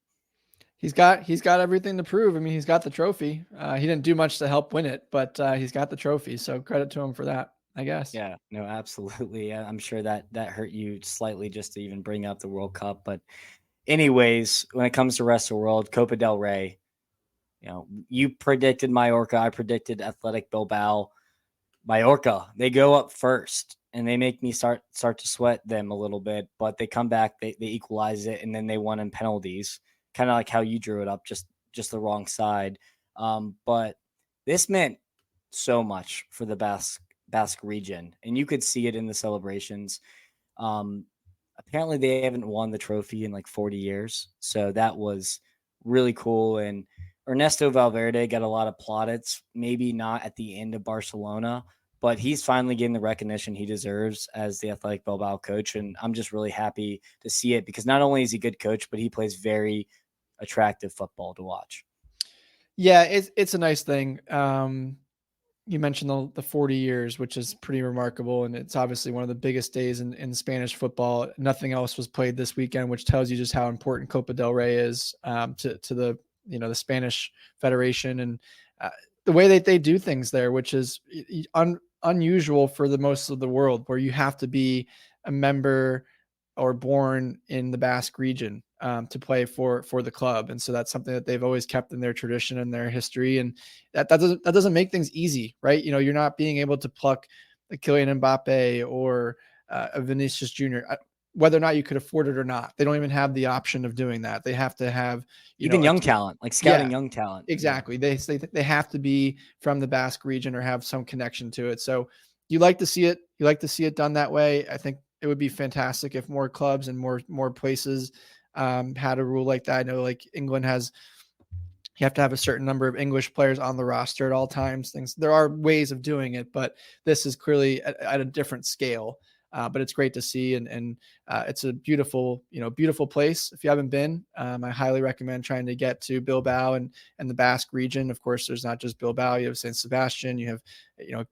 He's got everything to prove. I mean, he's got the trophy. He didn't do much to help win it, but he's got the trophy. So credit to him for that, I guess. Yeah, no, absolutely. I'm sure that hurt you slightly just to even bring up the World Cup. But anyways, when it comes to rest of the world, Copa del Rey, you predicted Mallorca. I predicted Athletic Bilbao. Mallorca, they go up first and they make me start to sweat them a little bit, but they come back, they equalize it, and then they won in penalties, kind of like how you drew it up, just the wrong side. But this meant so much for the Basque region, and you could see it in the celebrations. Apparently they haven't won the trophy in like 40 years, so that was really cool. And Ernesto Valverde got a lot of plaudits, maybe not at the end of Barcelona, but he's finally getting the recognition he deserves as the Athletic Bilbao coach. And I'm just really happy to see it because not only is he a good coach, but he plays very attractive football to watch. Yeah, it's a nice thing. You mentioned the 40 years, which is pretty remarkable. And it's obviously one of the biggest days in Spanish football. Nothing else was played this weekend, which tells you just how important Copa del Rey is to the, the Spanish Federation and the way that they do things there, which is unusual for the most of the world, where you have to be a member or born in the Basque region to play for the club. And so that's something that they've always kept in their tradition and their history. And that doesn't make things easy, right? You're not being able to pluck a Kylian Mbappe or a Vinicius Jr., whether or not you could afford it or not. They don't even have the option of doing that. They have to have even young talent, like scouting young talent. Exactly. Yeah. They have to be from the Basque region or have some connection to it. So you like to see it. You like to see it done that way. I think it would be fantastic if more clubs and more places had a rule like that. I know like England has, you have to have a certain number of English players on the roster at all times. There are ways of doing it, but this is clearly at a different scale. But it's great to see, and it's a beautiful place. If you haven't been, I highly recommend trying to get to Bilbao and the Basque region. Of course, there's not just Bilbao. You have Saint Sebastian. You have,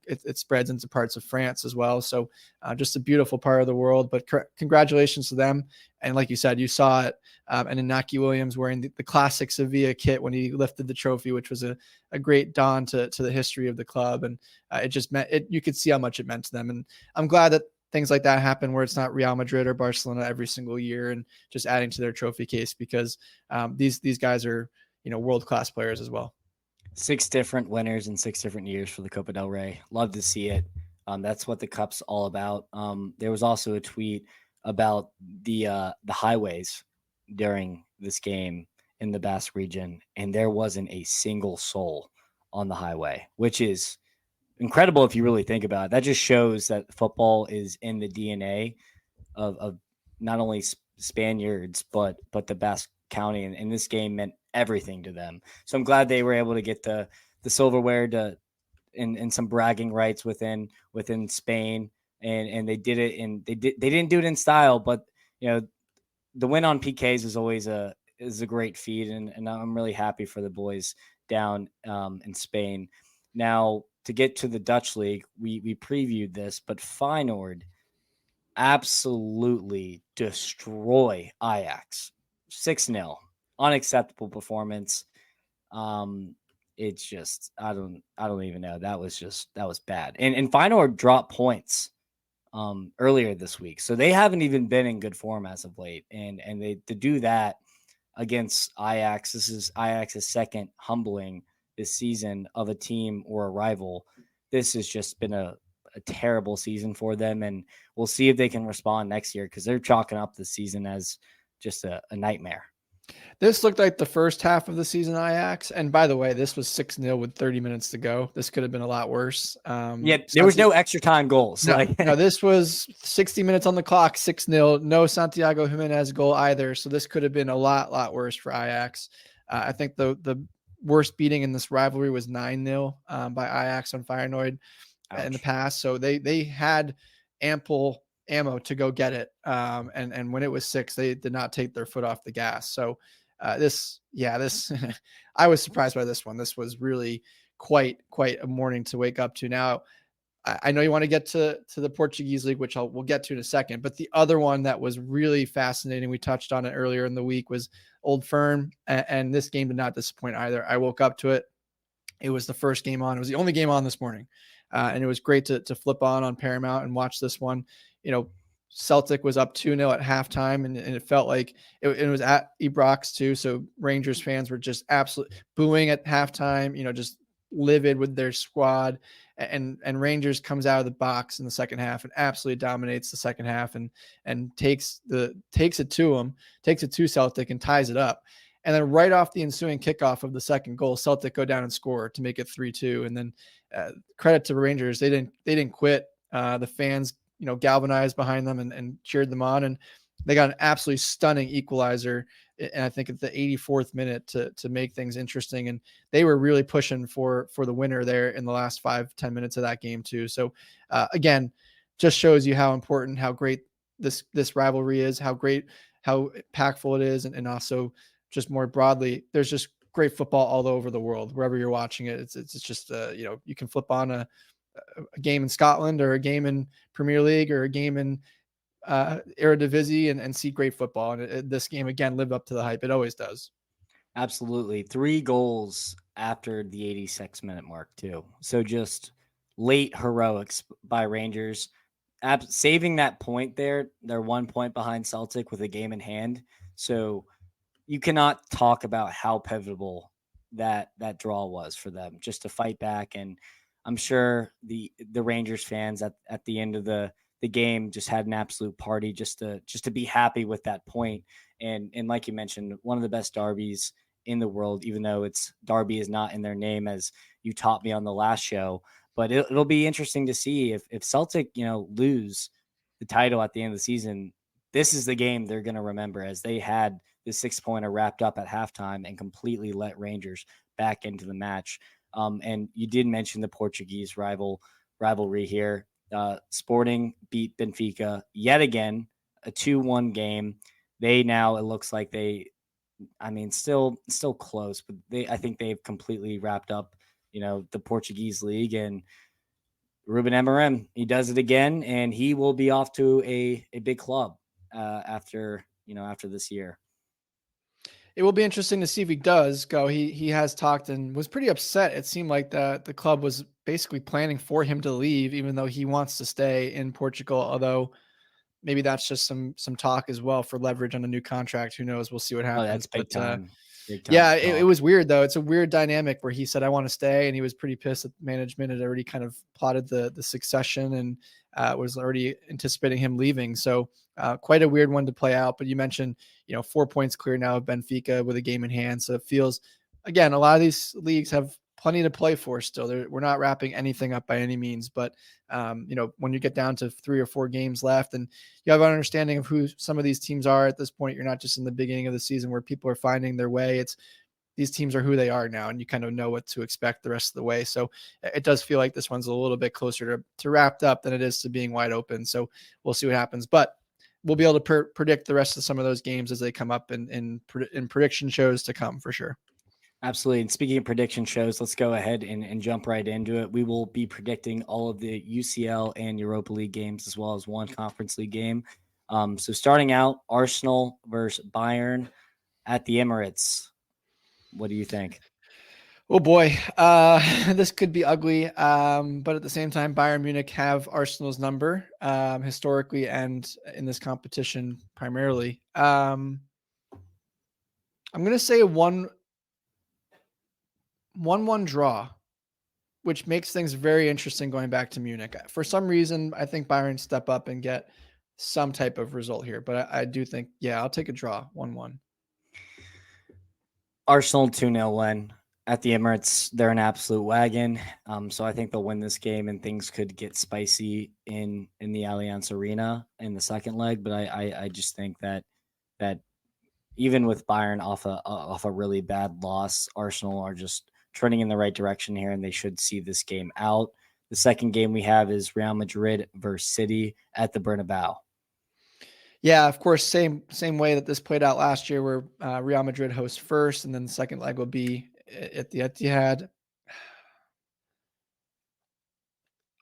it spreads into parts of France as well. So just a beautiful part of the world. But congratulations to them. And like you said, you saw it. And Inaki Williams wearing the classic Sevilla kit when he lifted the trophy, which was a great dawn to the history of the club. And it just meant it. You could see how much it meant to them. And I'm glad that things like that happen where it's not Real Madrid or Barcelona every single year and just adding to their trophy case, because these guys are, world-class players as well. 6 different winners in 6 different years for the Copa del Rey. Love to see it. That's what the cup's all about. There was also a tweet about the highways during this game in the Basque region, and there wasn't a single soul on the highway, which is incredible if you really think about it. That just shows that football is in the DNA of not only Spaniards, but the Basque County. And this game meant everything to them. So I'm glad they were able to get the silverware and some bragging rights within Spain. And they did it they didn't do it in style, but the win on PKs is always a great feat. And I'm really happy for the boys down in Spain. Now, to get to the Dutch league, we previewed this, but Feyenoord absolutely destroy Ajax 6-0. Unacceptable performance. It's just I don't even know. That was bad. And Feyenoord dropped points earlier this week, so they haven't even been in good form as of late. And they to do that against Ajax. This is Ajax's second humbling this season of a team or a rival. This has just been a terrible season for them, and we'll see if they can respond next year, because they're chalking up the season as just a nightmare. This looked like the first half of the season Ajax, and by the way, this was 6-0 with 30 minutes to go. This could have been a lot worse. There was no extra time goals. No, this was 60 minutes on the clock, 6-0. No Santiago Jimenez goal either, so this could have been a lot worse for Ajax. I think the worst beating in this rivalry was 9-0 by Ajax on Feyenoord in the past. So they had ample ammo to go get it. And when it was 6, they did not take their foot off the gas. So this I was surprised by this one. This was really quite a morning to wake up to. Now, I know you want to get to the Portuguese league, which we'll get to in a second, but the other one that was really fascinating, we touched on it earlier in the week, was Old Firm. And this game did not disappoint either. I woke up to it. It was the first game on. It was the only game on this morning. And it was great to flip on Paramount and watch this one. Celtic was up 2-0 at halftime, and it felt like it was at Ibrox too. So Rangers fans were just absolutely booing at halftime, just livid with their squad. And Rangers comes out of the box in the second half and absolutely dominates the second half and takes it to Celtic and ties it up. And then right off the ensuing kickoff of the second goal, Celtic go down and score to make it 3-2. And then credit to Rangers, they didn't quit. The fans, galvanized behind them and cheered them on, and they got an absolutely stunning equalizer. And I think at the 84th minute to make things interesting. And they were really pushing for the winner there in the last 5-10 minutes of that game too. So again, just shows you how important, how great this rivalry is, how impactful it is. And also just more broadly, there's just great football all over the world, wherever you're watching it. It's just, you can flip on a game in Scotland or a game in Premier League or a game in Eredivisie and see great football. And this game, again, lived up to the hype. It always does. Absolutely. 3 goals after the 86-minute mark too. So just late heroics by Rangers, saving that point there. They're 1 point behind Celtic with a game in hand. So you cannot talk about how pivotal that draw was for them, just to fight back. And I'm sure the Rangers fans at the end of the game just had an absolute party just to be happy with that point. And like you mentioned, one of the best derbies in the world, even though Derby is not in their name, as you taught me on the last show. But it'll be interesting to see if Celtic, lose the title at the end of the season. This is the game they're going to remember, as they had the 6-pointer wrapped up at halftime and completely let Rangers back into the match. And you did mention the Portuguese rivalry here. Sporting beat Benfica yet again, a 2-1 game. It looks like still close, but I think they've completely wrapped up, the Portuguese league. And Ruben Amorim, he does it again, and he will be off to a big club after this year. It will be interesting to see if he does go. He has talked and was pretty upset. It seemed like the club was basically planning for him to leave, even though he wants to stay in Portugal. Although maybe that's just some talk as well for leverage on a new contract. Who knows? We'll see what happens. Oh, that's big time. Yeah, it was weird though. It's a weird dynamic where he said, I want to stay. And he was pretty pissed that management had already kind of plotted the succession and was already anticipating him leaving. So quite a weird one to play out. But you mentioned, 4 points clear now of Benfica with a game in hand. So it feels, again, a lot of these leagues have plenty to play for still. We're not wrapping anything up by any means, but when you get down to 3 or 4 games left and you have an understanding of who some of these teams are at this point, you're not just in the beginning of the season where people are finding their way. These teams are who they are now, and you kind of know what to expect the rest of the way. So it does feel like this one's a little bit closer to wrapped up than it is to being wide open. So we'll see what happens, but we'll be able to predict the rest of some of those games as they come up in prediction shows to come for sure. Absolutely. And speaking of prediction shows, let's go ahead and jump right into it. We will be predicting all of the UCL and Europa League games, as well as one Conference League game. So starting out, Arsenal versus Bayern at the Emirates. What do you think? Oh boy, this could be ugly. But at the same time, Bayern Munich have Arsenal's number historically and in this competition primarily. I'm going to say a 1-1 draw, which makes things very interesting going back to Munich. For some reason, I think Bayern step up and get some type of result here. But I do think, I'll take a draw, 1-1. Arsenal 2-0 win. At the Emirates, they're an absolute wagon. So I think they'll win this game, and things could get spicy in the Allianz Arena in the second leg. But I just think that even with Bayern off a really bad loss, Arsenal are just trending in the right direction here, and they should see this game out. The second game we have is Real Madrid versus City at the Bernabeu. Yeah, of course, same way that this played out last year, where Real Madrid hosts first, and then the second leg will be at the Etihad.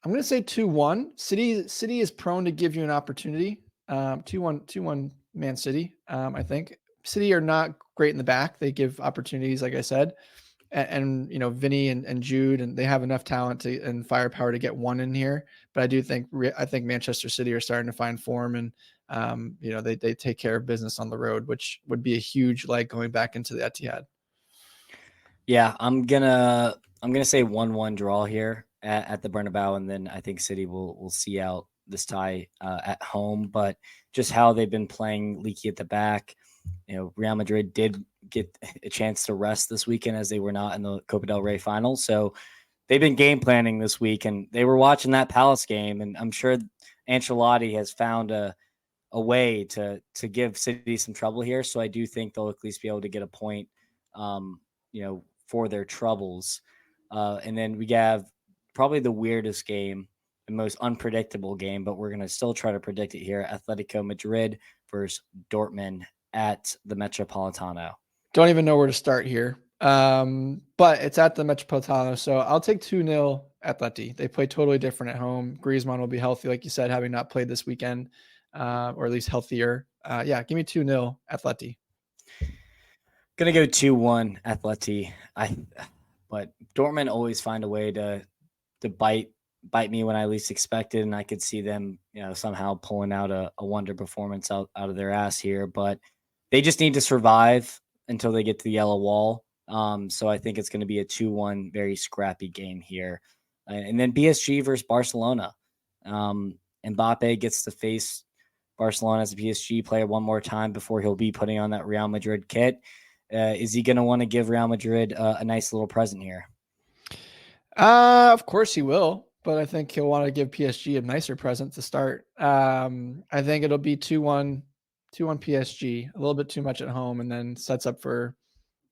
I'm going to say 2-1. City is prone to give you an opportunity. 2-1 Man City. I think City are not great in the back. They give opportunities, like I said, and Vinny and Jude, and they have enough talent and firepower to get one in here. But I think Manchester City are starting to find form, and they take care of business on the road, which would be a huge leg going back into the Etihad. Yeah, I'm gonna say 1-1 draw here at the Bernabeu, and then I think City will see out this tie at home. But just how they've been playing leaky at the back, Real Madrid did get a chance to rest this weekend as they were not in the Copa del Rey final, so they've been game planning this week, and they were watching that Palace game, and I'm sure Ancelotti has found a way to give City some trouble here. So I do think they'll at least be able to get a point, for their troubles. And then we have probably the weirdest game, the most unpredictable game, but we're going to still try to predict it here. Atletico Madrid versus Dortmund at the Metropolitano. Don't even know where to start here. But it's at the Metropolitano, so I'll take 2-0 Atleti. They play totally different at home. Griezmann will be healthy, like you said, having not played this weekend, or at least healthier. Give me 2-0 Atleti. Gonna go 2-1 Atleti. But Dortmund always find a way to bite me when I least expected, and I could see them, somehow pulling out a wonder performance out of their ass here. But they just need to survive until they get to the yellow wall. So I think it's going to be a 2-1, very scrappy game here. And then PSG versus Barcelona. Mbappe gets to face Barcelona as a PSG player one more time before he'll be putting on that Real Madrid kit. Is he going to want to give Real Madrid a nice little present here? Of course he will, but I think he'll want to give PSG a nicer present to start. I think it'll be 2-1 PSG, a little bit too much at home, and then sets up for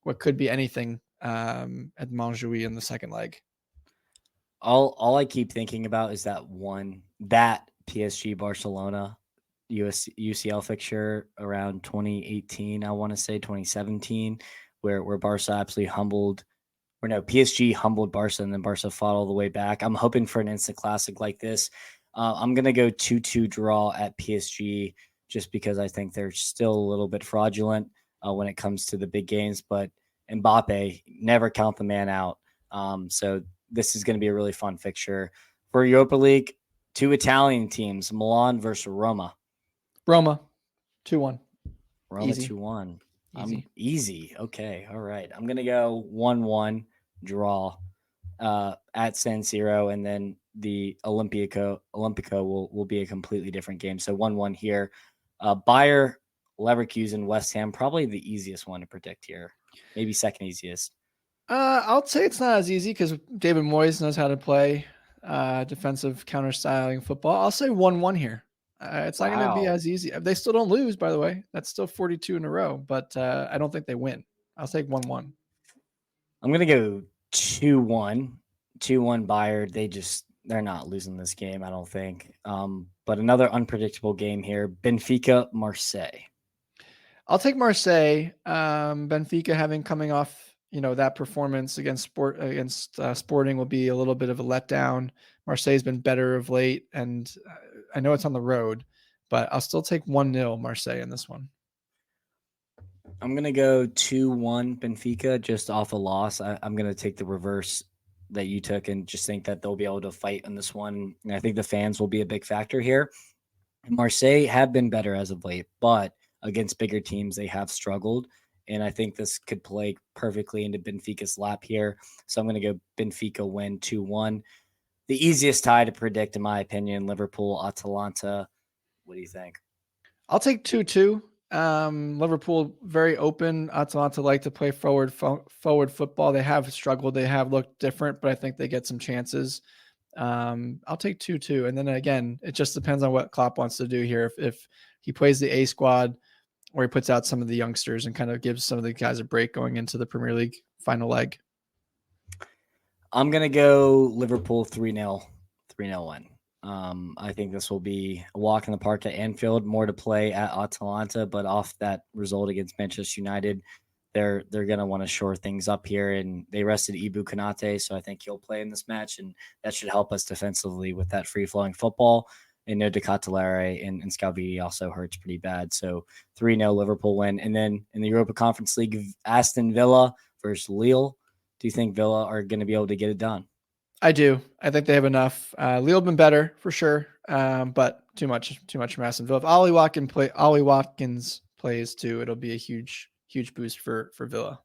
what could be anything at Montjuïc in the second leg. All I keep thinking about is that PSG Barcelona UCL fixture around 2018, I want to say 2017, where Barca absolutely PSG humbled Barca, and then Barca fought all the way back. I'm hoping for an instant classic like this. I'm going to go 2-2 draw at PSG, just because I think they're still a little bit fraudulent when it comes to the big games, but Mbappe, never count the man out. So this is going to be a really fun fixture. For Europa League, two Italian teams, Milan versus Roma. Roma, 2-1. Roma, 2-1. Easy. Okay. All right. I'm going to go 1-1 draw at San Siro, and then the Olimpico will be a completely different game. So 1-1 here. Bayern, Leverkusen, West Ham, probably the easiest one to predict here. Maybe second easiest. I'll say it's not as easy because David Moyes knows how to play defensive counter-styling football. I'll say 1-1 here. It's not going to be as easy. They still don't lose, by the way. That's still 42 in a row, but I don't think they win. I'll take 1-1. I'm going to go 2-1. 2-1 Bayern. They're not losing this game, I don't think. But another unpredictable game here. Benfica, Marseille. I'll take Marseille. Benfica coming off, that performance against Sporting will be a little bit of a letdown. Marseille's been better of late, and I know it's on the road, but I'll still take 1-0 Marseille in this one. I'm going to go 2-1 Benfica just off a loss. I'm going to take the reverse that you took and just think that they'll be able to fight in this one. And I think the fans will be a big factor here. Marseille have been better as of late, but against bigger teams, they have struggled. And I think this could play perfectly into Benfica's lap here. So I'm going to go Benfica win 2-1. The easiest tie to predict, in my opinion, Liverpool, Atalanta. What do you think? I'll take 2-2. Liverpool very open. Atalanta like to play forward football. They have struggled. They have looked different, but I think they get some chances. I'll take 2-2. And then again, it just depends on what Klopp wants to do here. If he plays the A squad, or he puts out some of the youngsters and kind of gives some of the guys a break going into the Premier League final leg. I'm going to go Liverpool 3-0 3-0 win. I think this will be a walk in the park at Anfield, more to play at Atalanta, but off that result against Manchester United, they're going to want to shore things up here, and they rested Ibu Konate, so I think he'll play in this match, and that should help us defensively with that free-flowing football. And no Decatelare and Scalvini also hurts pretty bad. So 3-0 Liverpool win. And then in the Europa Conference League, Aston Villa versus Lille. Do you think Villa are going to be able to get it done? I do. I think they have enough. Lille been better for sure, but too much from Aston Villa. If Ollie Watkins plays too, it'll be a huge boost for Villa.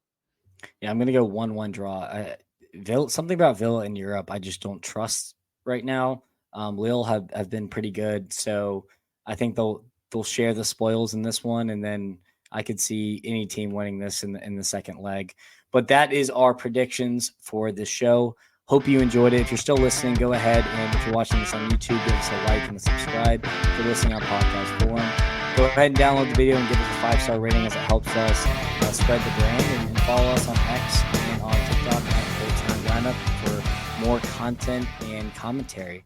Yeah, I'm going to go 1-1 draw. Something about Villa in Europe I just don't trust right now. Lille have been pretty good, so I think they'll share the spoils in this one, and then I could see any team winning this in the second leg. But that is our predictions for the show. Hope you enjoyed it. If you're still listening, go ahead, and if you're watching this on YouTube, give us a like and a subscribe. If you're listening on podcast form, go ahead and download the video and give us a 5-star rating, as it helps us spread the brand, and follow us on X and on TikTok at Full Time Lineup for more content and commentary.